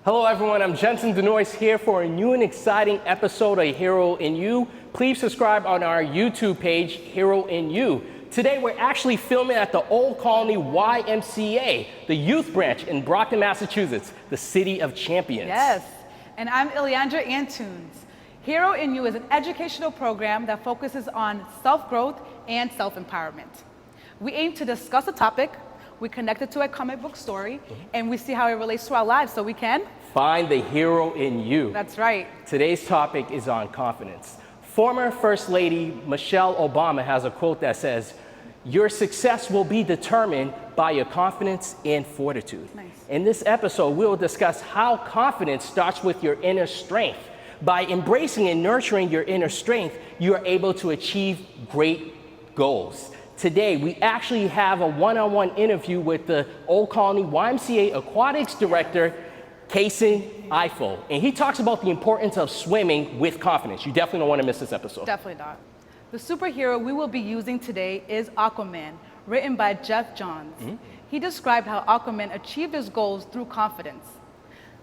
Hello everyone, I'm Jensen Denoyes here for a new and exciting episode of Hero in You. Please subscribe on our YouTube page, Hero in You. Today we're actually filming at the Old Colony YMCA, the youth branch in Brockton, Massachusetts, the city of champions. Yes, and I'm Iliandra Antunes. Hero in You is an educational program that focuses on self-growth and self-empowerment. We aim to discuss a topic, we connect it to a comic book story, and we see how it relates to our lives so we can find the hero in you. That's right. Today's topic is on confidence. Former First Lady Michelle Obama has a quote that says, "Your success will be determined by your confidence and fortitude." Nice. In this episode, we'll discuss how confidence starts with your inner strength. By embracing and nurturing your inner strength, you are able to achieve great goals. Today, we actually have a one-on-one interview with the Old Colony YMCA Aquatics Director, Kason Eiffel. And he talks about the importance of swimming with confidence. You definitely don't want to miss this episode. Definitely not. The superhero we will be using today is Aquaman, written by Jeff Johns. He described how Aquaman achieved his goals through confidence.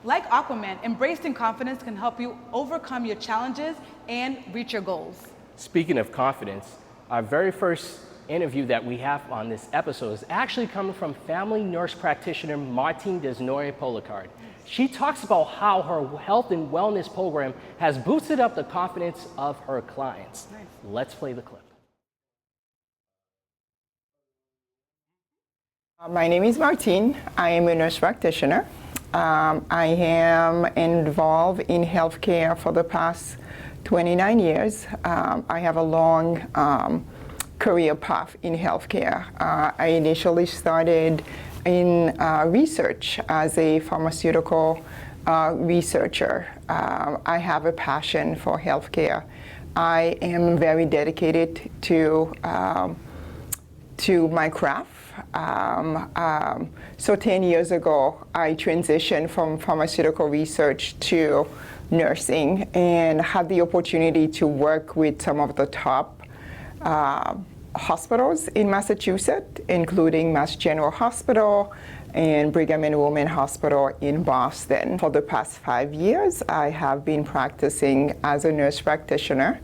Like Aquaman, embracing confidence can help you overcome your challenges and reach your goals. Speaking of confidence, our very first interview that we have on this episode is actually coming from family nurse practitioner Martine Desnoyers-Policard. She talks about how her health and wellness program has boosted up the confidence of her clients. Nice. Let's play the clip. My name is Martine. I am a nurse practitioner. I am involved in healthcare for the past 29 years. I have a long career path in healthcare. I initially started in research as a pharmaceutical researcher. I have a passion for healthcare. I am very dedicated to my craft. So 10 years ago, I transitioned from pharmaceutical research to nursing and had the opportunity to work with some of the top hospitals in Massachusetts, including Mass General Hospital and Brigham and Women's Hospital in Boston. For the past 5 years, I have been practicing as a nurse practitioner.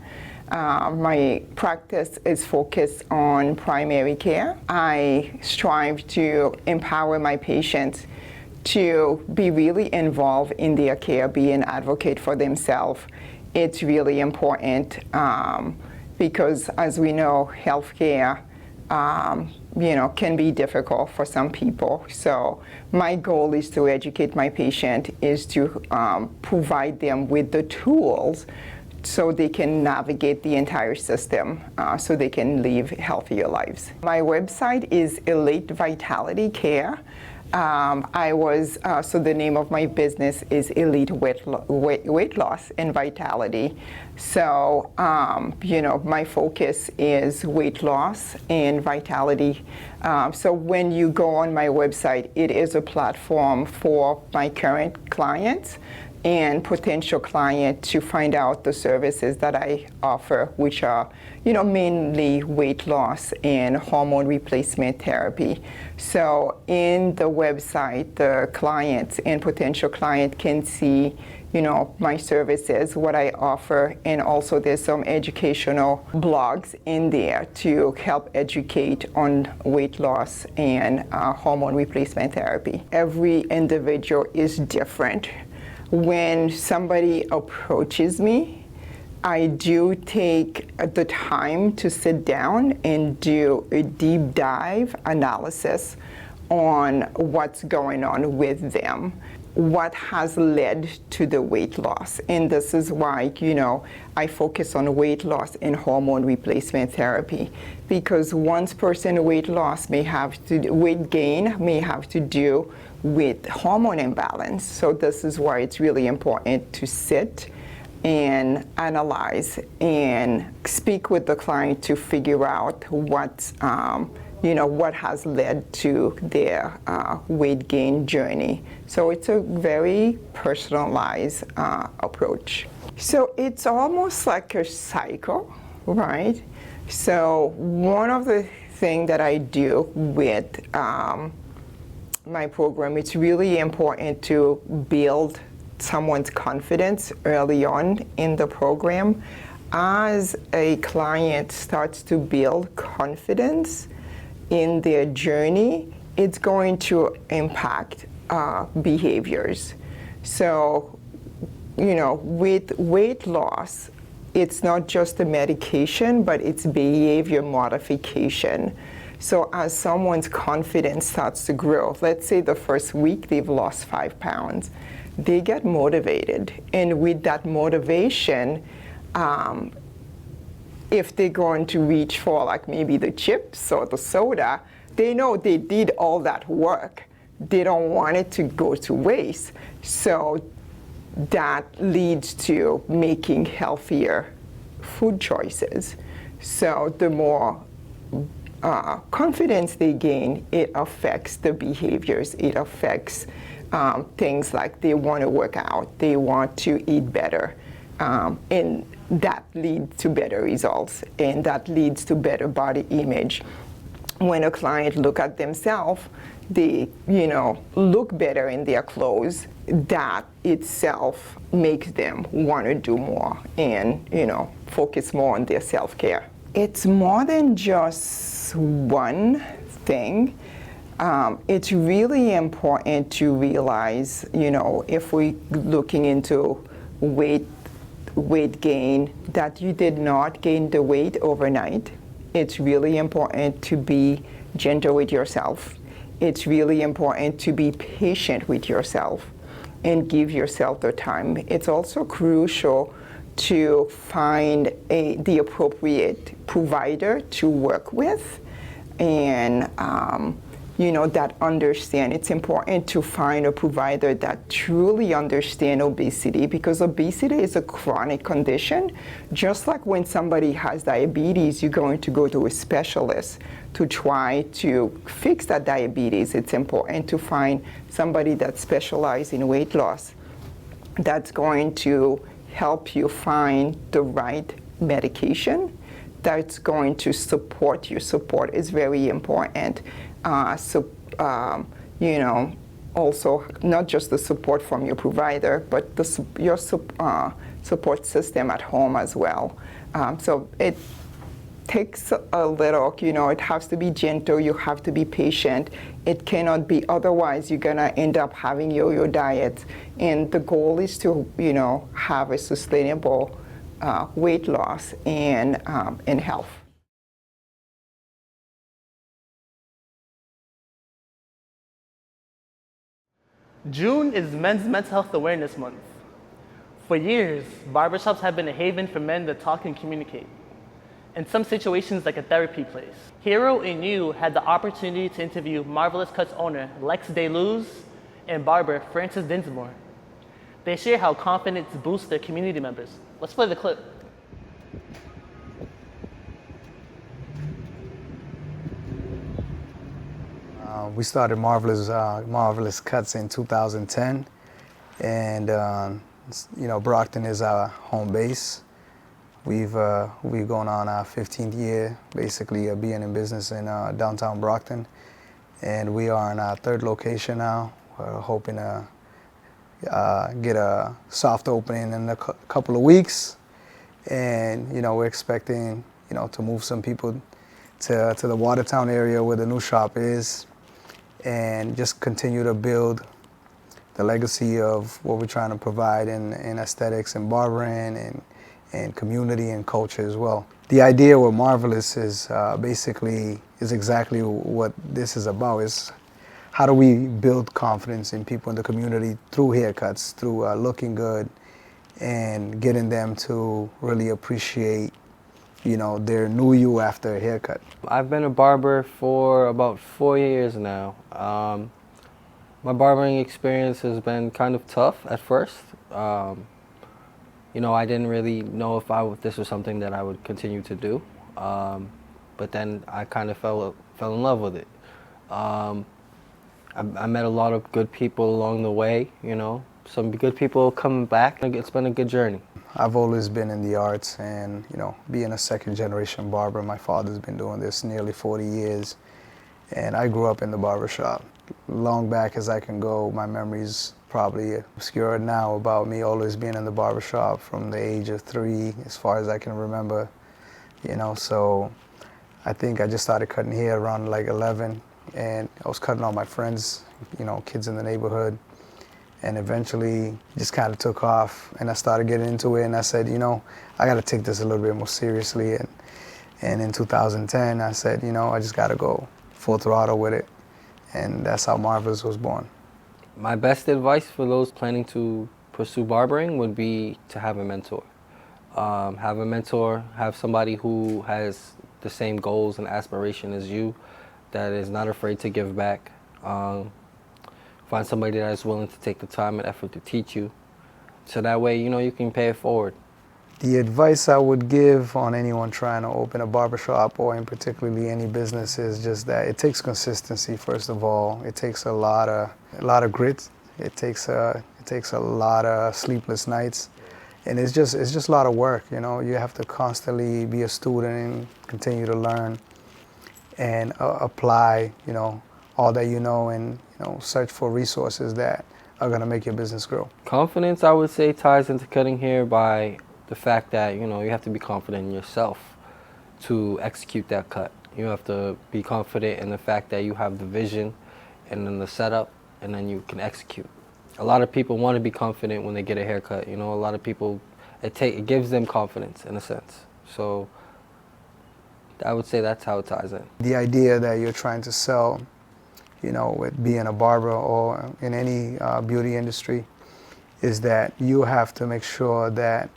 My practice is focused on primary care. I strive to empower my patients to be really involved in their care, be an advocate for themselves. It's really important because, as we know, healthcare can be difficult for some people. So my goal is to educate my patient, is to provide them with the tools so they can navigate the entire system, so they can live healthier lives. My website is Elite Vitality Care. So the name of my business is Elite Weight Loss and Vitality. So, my focus is weight loss and vitality. So when you go on my website, it is a platform for my current clients and potential client to find out the services that I offer, which are, mainly weight loss and hormone replacement therapy. So in the website, the clients and potential client can see, my services, what I offer, and also there's some educational blogs in there to help educate on weight loss and hormone replacement therapy. Every individual is different. When somebody approaches me, I do take the time to sit down and do a deep dive analysis on what's going on with them, what has led to the weight loss. And this is why, I focus on weight loss and hormone replacement therapy, because once person weight gain may have to do with hormone imbalance. So this is why it's really important to sit and analyze and speak with the client to figure out what has led to their weight gain journey. So it's a very personalized approach. So it's almost like a cycle, right? So one of the things that I do with my program, it's really important to build someone's confidence early on in the program. As a client starts to build confidence in their journey, it's going to impact behaviors. So, with weight loss, it's not just a medication, but it's behavior modification. So as someone's confidence starts to grow, let's say the first week they've lost 5 pounds, they get motivated. And with that motivation, if they're going to reach for like maybe the chips or the soda, they know they did all that work. They don't want it to go to waste. So that leads to making healthier food choices. So the more confidence they gain, it affects the behaviors. It affects things like they want to work out, they want to eat better, and that leads to better results, and that leads to better body image. When a client look at themselves, they look better in their clothes. That itself makes them want to do more and focus more on their self-care. It's more than just one thing. It's really important to realize, if we're looking into weight gain, that you did not gain the weight overnight. It's really important to be gentle with yourself. It's really important to be patient with yourself and give yourself the time. It's also crucial to find the appropriate provider to work with, and that understand. It's important to find a provider that truly understands obesity, because obesity is a chronic condition. Just like when somebody has diabetes, you're going to go to a specialist to try to fix that diabetes. It's important to find somebody that specializes in weight loss that's going to help you find the right medication that's going to support you. Support is very important. Also not just the support from your provider, but your support system at home as well. So it takes a little, it has to be gentle, you have to be patient. It cannot be otherwise. You're gonna end up having yo-yo diets. And the goal is to, have a sustainable weight loss and health. June is Men's Mental Health Awareness Month. For years, barbershops have been a haven for men to talk and communicate. In some situations, like a therapy place. Hero and You had the opportunity to interview Marvelous Cuts owner Lex DeLuz and barber Francis Dinsmore. They share how confidence boosts their community members. Let's play the clip. We started Marvelous Cuts in 2010, and Brockton is our home base. We've gone on our 15th year, basically being in business in downtown Brockton, and we are in our third location now. We're hoping to get a soft opening in a couple of weeks, and we're expecting to move some people to the Watertown area where the new shop is, and just continue to build the legacy of what we're trying to provide in aesthetics and barbering and community and culture as well. The idea with Marvelous is exactly what this is about, is how do we build confidence in people in the community through haircuts, through looking good, and getting them to really appreciate their new you after a haircut. I've been a barber for about 4 years now. My barbering experience has been kind of tough at first. I didn't really know if this was something that I would continue to do. But then I kind of fell in love with it. I met a lot of good people along the way, some good people coming back. It's been a good journey. I've always been in the arts, and being a second generation barber, my father's been doing this nearly 40 years, and I grew up in the barber shop. Long back as I can go, my memories probably obscure now about me always being in the barbershop from the age of 3, as far as I can remember, so I think I just started cutting hair around like 11, and I was cutting all my friends, kids in the neighborhood, and eventually just kind of took off, and I started getting into it, and I said, I got to take this a little bit more seriously, and in 2010, I said, I just got to go full throttle with it, and that's how Marvelous was born. My best advice for those planning to pursue barbering would be to have a mentor. Have a mentor, have somebody who has the same goals and aspiration as you, that is not afraid to give back. Find somebody that is willing to take the time and effort to teach you, so that way, you can pay it forward. The advice I would give on anyone trying to open a barbershop, or in particularly any business, is just that it takes consistency, first of all. It takes a lot of grit. It takes a lot of sleepless nights. And it's just a lot of work, You have to constantly be a student and continue to learn and apply, all that you know, and search for resources that are going to make your business grow. Confidence, I would say, ties into cutting hair by the fact that, you have to be confident in yourself to execute that cut. You have to be confident in the fact that you have the vision and then the setup, and then you can execute. A lot of people want to be confident when they get a haircut. A lot of people, it gives them confidence in a sense. So I would say that's how it ties in. The idea that you're trying to sell, with being a barber or in any beauty industry, is that you have to make sure that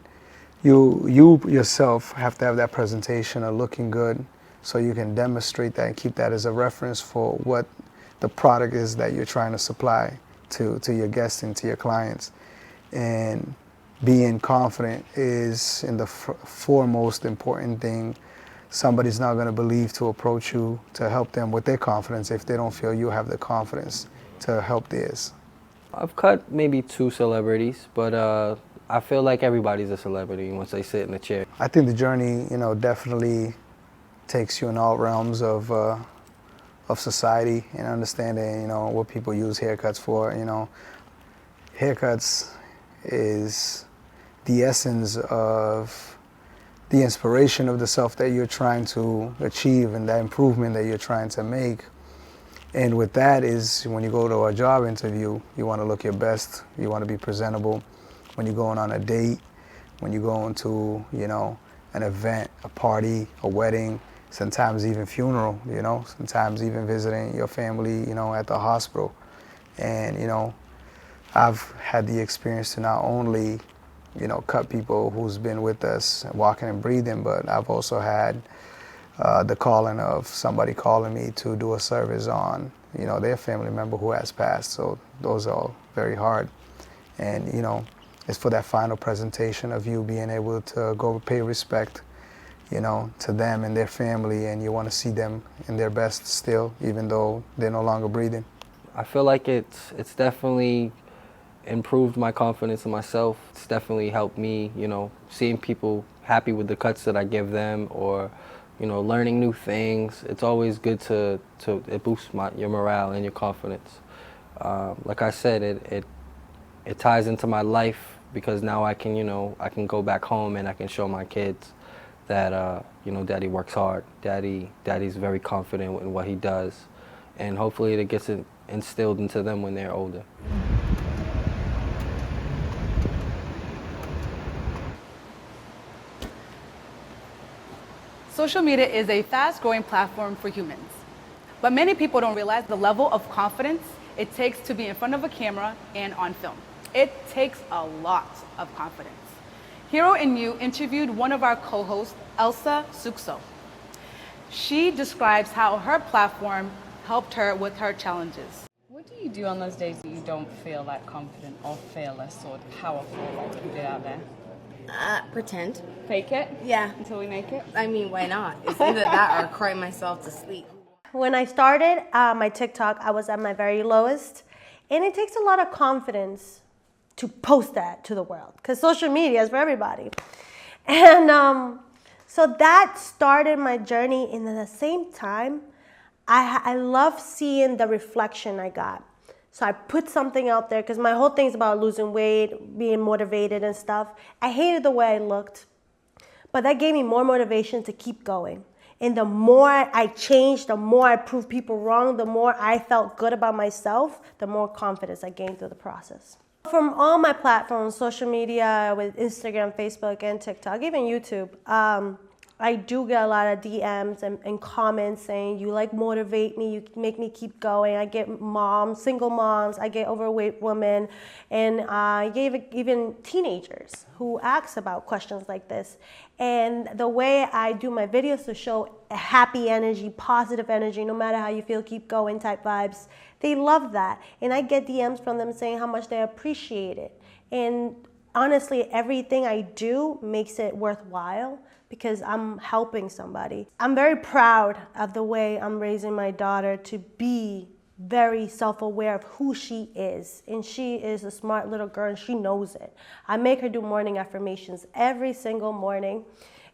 you yourself have to have that presentation of looking good, so you can demonstrate that and keep that as a reference for what the product is that you're trying to supply to your guests and to your clients. And being confident is in the foremost important thing. Somebody's not going to believe to approach you to help them with their confidence if they don't feel you have the confidence to help theirs. I've cut maybe 2 celebrities, but I feel like everybody's a celebrity once they sit in the chair. I think the journey, definitely takes you in all realms of society and understanding, what people use haircuts for. Haircuts is the essence of the inspiration of the self that you're trying to achieve and that improvement that you're trying to make. And with that is, when you go to a job interview, you want to look your best, you want to be presentable. When you're going on a date, when you're going to, an event, a party, a wedding, sometimes even funeral, sometimes even visiting your family, at the hospital. And, I've had the experience to not only, cut people who's been with us, walking and breathing, but I've also had the calling of somebody calling me to do a service on, their family member who has passed. So those are all very hard. And, it's for that final presentation of you being able to go pay respect, to them and their family, and you want to see them in their best still, even though they're no longer breathing. I feel like it's definitely improved my confidence in myself. It's definitely helped me, seeing people happy with the cuts that I give them, or, learning new things. It's always good it boosts your morale and your confidence. Like I said, it ties into my life, because now I can go back home and I can show my kids that, Daddy works hard. Daddy's very confident in what he does. And hopefully it gets instilled into them when they're older. Social media is a fast-growing platform for humans. But many people don't realize the level of confidence it takes to be in front of a camera and on film. It takes a lot of confidence. Hero and You interviewed one of our co-hosts, Elsa Suxo. She describes how her platform helped her with her challenges. What do you do on those days that you don't feel that confident or fearless or powerful like you did out there? Pretend. Fake it? Yeah. Until we make it? I mean, why not? It's either that or cry myself to sleep. When I started my TikTok, I was at my very lowest. And it takes a lot of confidence to post that to the world, because social media is for everybody. And so that started my journey. And at the same time, I love seeing the reflection I got. So I put something out there because my whole thing's about losing weight, being motivated and stuff. I hated the way I looked, but that gave me more motivation to keep going. And the more I changed, the more I proved people wrong, the more I felt good about myself, the more confidence I gained through the process. From all my platforms, social media, with Instagram, Facebook, and TikTok, even YouTube, I do get a lot of DMs and comments saying, you like motivate me, you make me keep going. I get moms, single moms, I get overweight women, and I gave even teenagers who ask about questions like this. And the way I do my videos to show happy energy, positive energy, no matter how you feel, keep going type vibes, they love that. And I get DMs from them saying how much they appreciate it. And honestly, everything I do makes it worthwhile, because I'm helping somebody. I'm very proud of the way I'm raising my daughter to be very self-aware of who she is. And she is a smart little girl and she knows it. I make her do morning affirmations every single morning.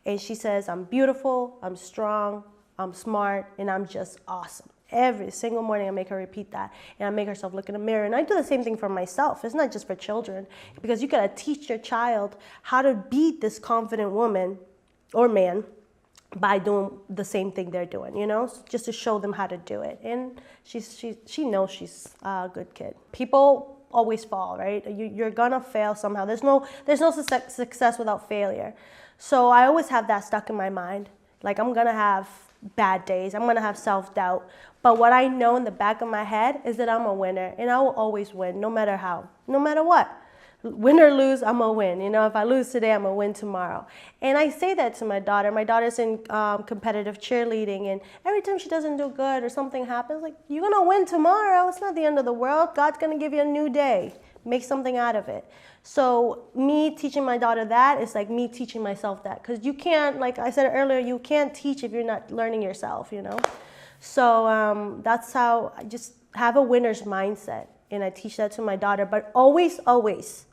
And she says, I'm beautiful, I'm strong, I'm smart, and I'm just awesome. Every single morning I make her repeat that, and I make herself look in the mirror. And I do the same thing for myself. It's not just for children, because you gotta teach your child how to be this confident woman or man by doing the same thing they're doing, you know, so just to show them how to do it. And she knows she's a good kid. People always fall, right? You're gonna fail somehow. There's no success without failure. So I always have that stuck in my mind. Like, I'm gonna have bad days, I'm gonna have self-doubt. But what I know in the back of my head is that I'm a winner, and I will always win, no matter how, no matter what. Win or lose, I'm gonna win. You know, if I lose today, I'm gonna win tomorrow. And I say that to my daughter. My daughter's in competitive cheerleading, and every time she doesn't do good or something happens, like, you're gonna win tomorrow. It's not the end of the world. God's gonna give you a new day. Make something out of it. So me teaching my daughter that is like me teaching myself that, because you can't, like I said earlier, you can't teach if you're not learning yourself, you know? So that's how I just have a winner's mindset, and I teach that to my daughter. But always, always,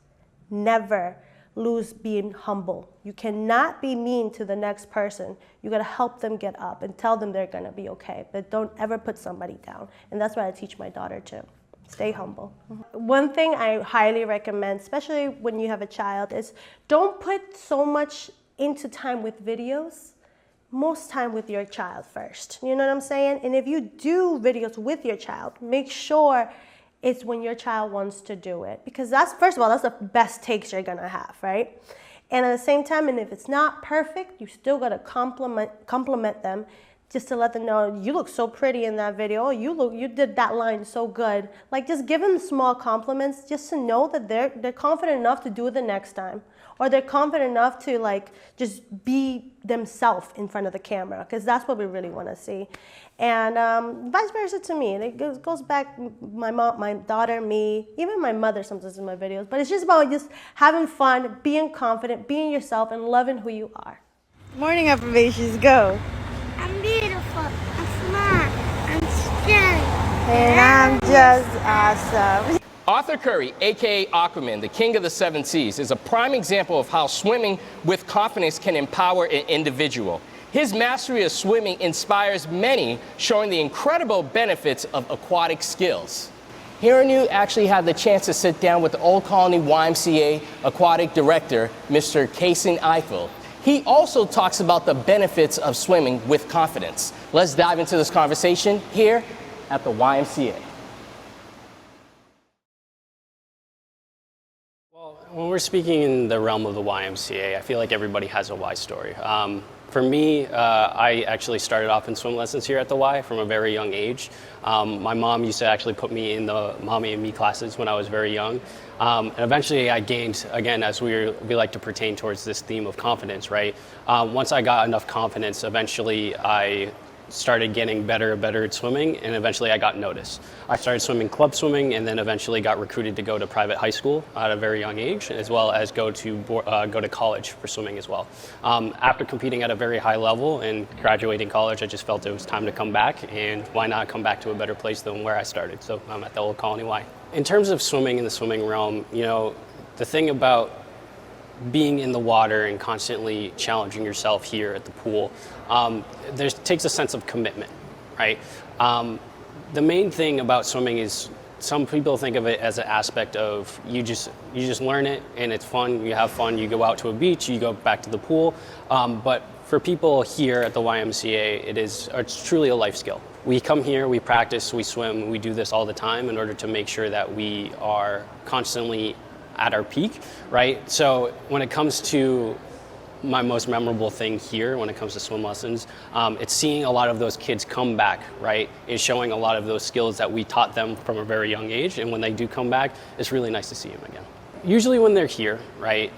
never lose being humble. You cannot be mean to the next person. You gotta help them get up and tell them they're gonna be okay, but don't ever put somebody down. And that's what I teach my daughter too. Stay humble. One thing I highly recommend, especially when you have a child, is don't put so much into time with videos. Most time with your child first. You know what I'm saying? And if you do videos with your child, make sure it's when your child wants to do it. Because that's, first of all, that's the best takes you're gonna have, right? And at the same time, and if it's not perfect, you still gotta compliment them, just to let them know, you look so pretty in that video, oh, you did that line so good. Like, just give them small compliments just to know that they're confident enough to do it the next time. Or they're confident enough to, like, just be themselves in front of the camera, because that's what we really want to see. And vice versa to me. And it goes back, my mom, my daughter, me, even my mother sometimes in my videos. But it's just about just having fun, being confident, being yourself, and loving who you are. Morning affirmations, go. I'm beautiful, I'm smart, I'm strong, and I'm just awesome. Arthur Curry, aka Aquaman, the king of the seven seas, is a prime example of how swimming with confidence can empower an individual. His mastery of swimming inspires many, showing the incredible benefits of aquatic skills. Here and you actually had the chance to sit down with the Old Colony YMCA aquatic director, Mr. Kason Eiffel. He also talks about the benefits of swimming with confidence. Let's dive into this conversation here at the YMCA. When we're speaking in the realm of the YMCA, I feel like everybody has a Y story. For me, I actually started off in swim lessons here at the Y from a very young age. My mom used to actually put me in the Mommy and Me classes when I was very young. And eventually I gained, again, as we like to pertain towards this theme of confidence, right? Once I got enough confidence, eventually I started getting better and better at swimming, and eventually I got noticed. I started swimming club swimming, and then eventually got recruited to go to private high school at a very young age, as well as go to college for swimming as well. After competing at a very high level and graduating college, I just felt it was time to come back, and why not come back to a better place than where I started? So I'm at the Old Colony Y. In terms of swimming in the swimming realm, you know, the thing about being in the water and constantly challenging yourself here at the pool, takes a sense of commitment, right? The main thing about swimming is some people think of it as an aspect of you just learn it and it's fun, you have fun, you go out to a beach, you go back to the pool. But for people here at the YMCA, it's truly a life skill. We come here, we practice, we swim, we do this all the time in order to make sure that we are constantly at our peak, right? So when it comes to my most memorable thing here when it comes to swim lessons, it's seeing a lot of those kids come back, right? It's showing a lot of those skills that we taught them from a very young age, and when they do come back, it's really nice to see them again. Usually when they're here, right,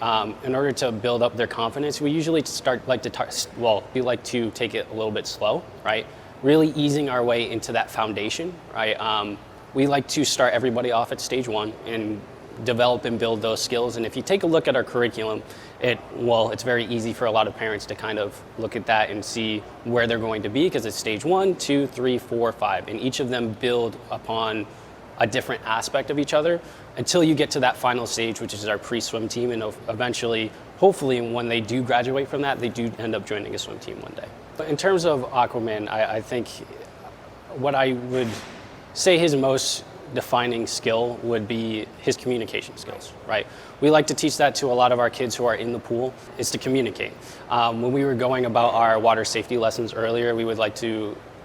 in order to build up their confidence, we usually like to take it a little bit slow, right? Really easing our way into that foundation, right? We like to start everybody off at stage 1 and develop and build those skills. And if you take a look at our curriculum, it's very easy for a lot of parents to kind of look at that and see where they're going to be, because it's stage 1, 2, 3, 4, 5, and each of them build upon a different aspect of each other until you get to that final stage, which is our pre-swim team, and eventually, hopefully, when they do graduate from that, they do end up joining a swim team one day. But in terms of Aquaman, I think what I would say his most defining skill would be his communication skills, right? We like to teach that to a lot of our kids who are in the pool, is to communicate. When we were going about our water safety lessons earlier,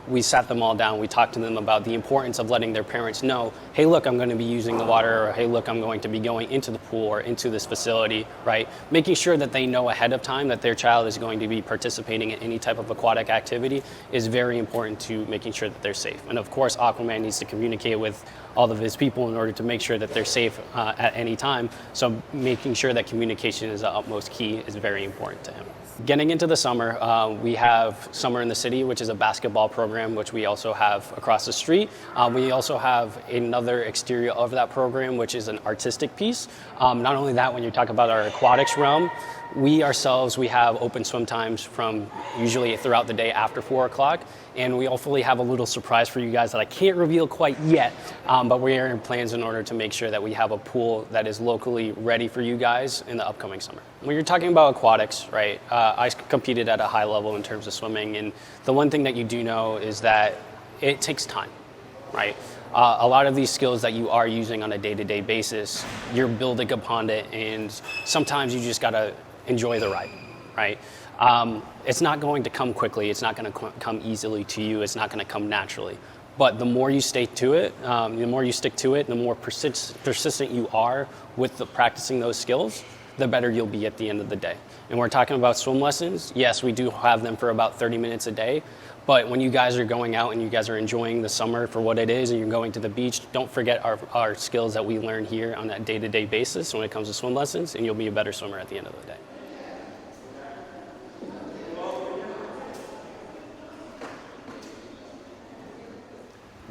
we sat them all down, we talked to them about the importance of letting their parents know, hey look, I'm going to be using the water, or hey look, I'm going to be going into the pool or into this facility, right? Making sure that they know ahead of time that their child is going to be participating in any type of aquatic activity is very important to making sure that they're safe. And of course, Aquaman needs to communicate with all of his people in order to make sure that they're safe at any time. So making sure that communication is the utmost key is very important to him. Getting into the summer, we have Summer in the City, which is a basketball program, which we also have across the street. We also have another exterior of that program, which is an artistic piece. Not only that, when you talk about our aquatics realm, we have open swim times from usually throughout the day after 4 o'clock. And we hopefully have a little surprise for you guys that I can't reveal quite yet, but we are in plans in order to make sure that we have a pool that is locally ready for you guys in the upcoming summer. When you're talking about aquatics, right, I competed at a high level in terms of swimming, and the one thing that you do know is that it takes time, right? A lot of these skills that you are using on a day-to-day basis, you're building upon it, and sometimes you just gotta enjoy the ride, right? It's not going to come quickly, it's not going to come easily to you, it's not going to come naturally. But the more you stay to it, the more you stick to it, the more persistent you are with practicing those skills, the better you'll be at the end of the day. And we're talking about swim lessons. Yes, we do have them for about 30 minutes a day, but when you guys are going out and you guys are enjoying the summer for what it is, and you're going to the beach, don't forget our skills that we learn here on that day-to-day basis when it comes to swim lessons, and you'll be a better swimmer at the end of the day.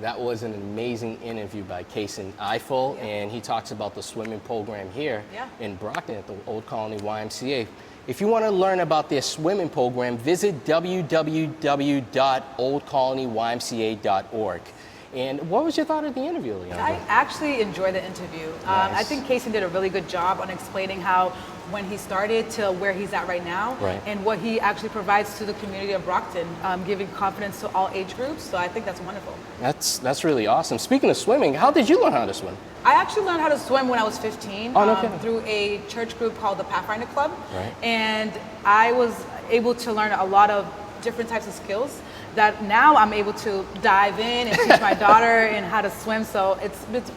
That was an amazing interview by Kason Eiffel, and he talks about the swimming program here in Brockton at the Old Colony YMCA. If you want to learn about their swimming program, visit www.oldcolonyymca.org. And what was your thought of the interview, Iliandra? I actually enjoyed the interview. Nice. I think Kason did a really good job on explaining how when he started to where he's at right now, and what he actually provides to the community of Brockton, giving confidence to all age groups. So I think that's wonderful. That's really awesome. Speaking of swimming, how did you learn how to swim? I actually learned how to swim when I was 15 through a church group called the Pathfinder Club. And I was able to learn a lot of different types of skills that now I'm able to dive in and teach my daughter and how to swim. So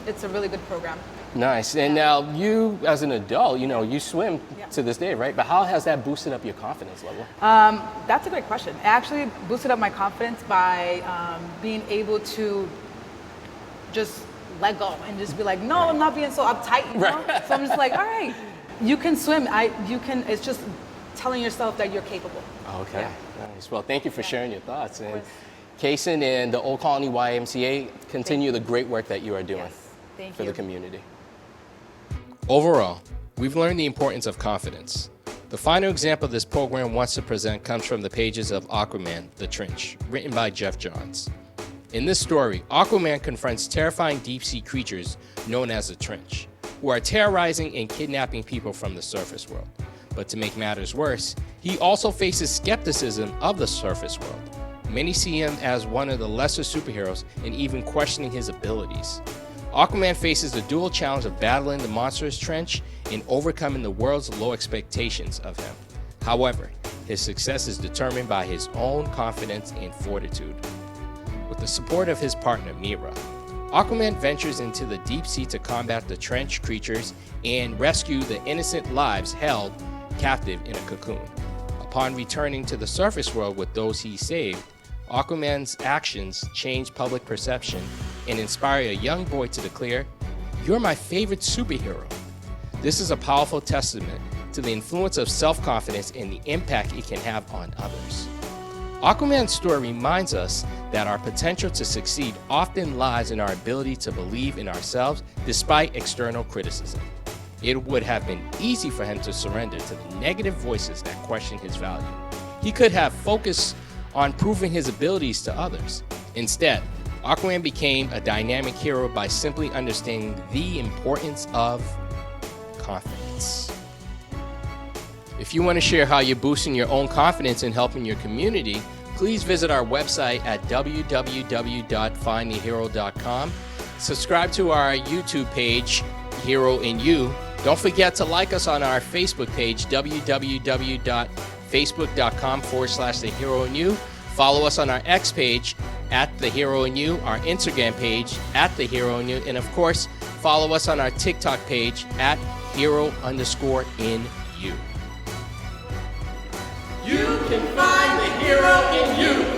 it's a really good program. Nice. And now you, as an adult, you swim to this day, right? But how has that boosted up your confidence level? That's a great question. It actually boosted up my confidence by being able to just let go and just be like, no, I'm not being so uptight, you know? So I'm just like, all right, you can swim. It's just telling yourself that you're capable. Okay. Nice. Well, thank you for sharing your thoughts. And Kason and the Old Colony YMCA, continue the great work that you are doing for the community. Overall, we've learned the importance of confidence. The final example this program wants to present comes from the pages of Aquaman, The Trench, written by Jeff Johns. In this story, Aquaman confronts terrifying deep-sea creatures known as the Trench, who are terrorizing and kidnapping people from the surface world. But to make matters worse, he also faces skepticism of the surface world. Many see him as one of the lesser superheroes and even questioning his abilities. Aquaman faces the dual challenge of battling the monstrous trench and overcoming the world's low expectations of him. However, his success is determined by his own confidence and fortitude. With the support of his partner, Mira, Aquaman ventures into the deep sea to combat the trench creatures and rescue the innocent lives held captive in a cocoon. Upon returning to the surface world with those he saved, Aquaman's actions change public perception and inspire a young boy to declare, "You're my favorite superhero." This is a powerful testament to the influence of self-confidence and the impact it can have on others. Aquaman's story reminds us that our potential to succeed often lies in our ability to believe in ourselves despite external criticism. It would have been easy for him to surrender to the negative voices that question his value. He could have focused on proving his abilities to others. Instead, Aquaman became a dynamic hero by simply understanding the importance of confidence. If you want to share how you're boosting your own confidence and helping your community, please visit our website at www.findthehero.com. Subscribe to our YouTube page, Hero in You. Don't forget to like us on our Facebook page, www.facebook.com/thehero-in-you. Follow us on our X page, @thehero-in-you, our Instagram page, @thehero-in-you, and of course, follow us on our TikTok page, @hero_in_you. You can find the hero in you.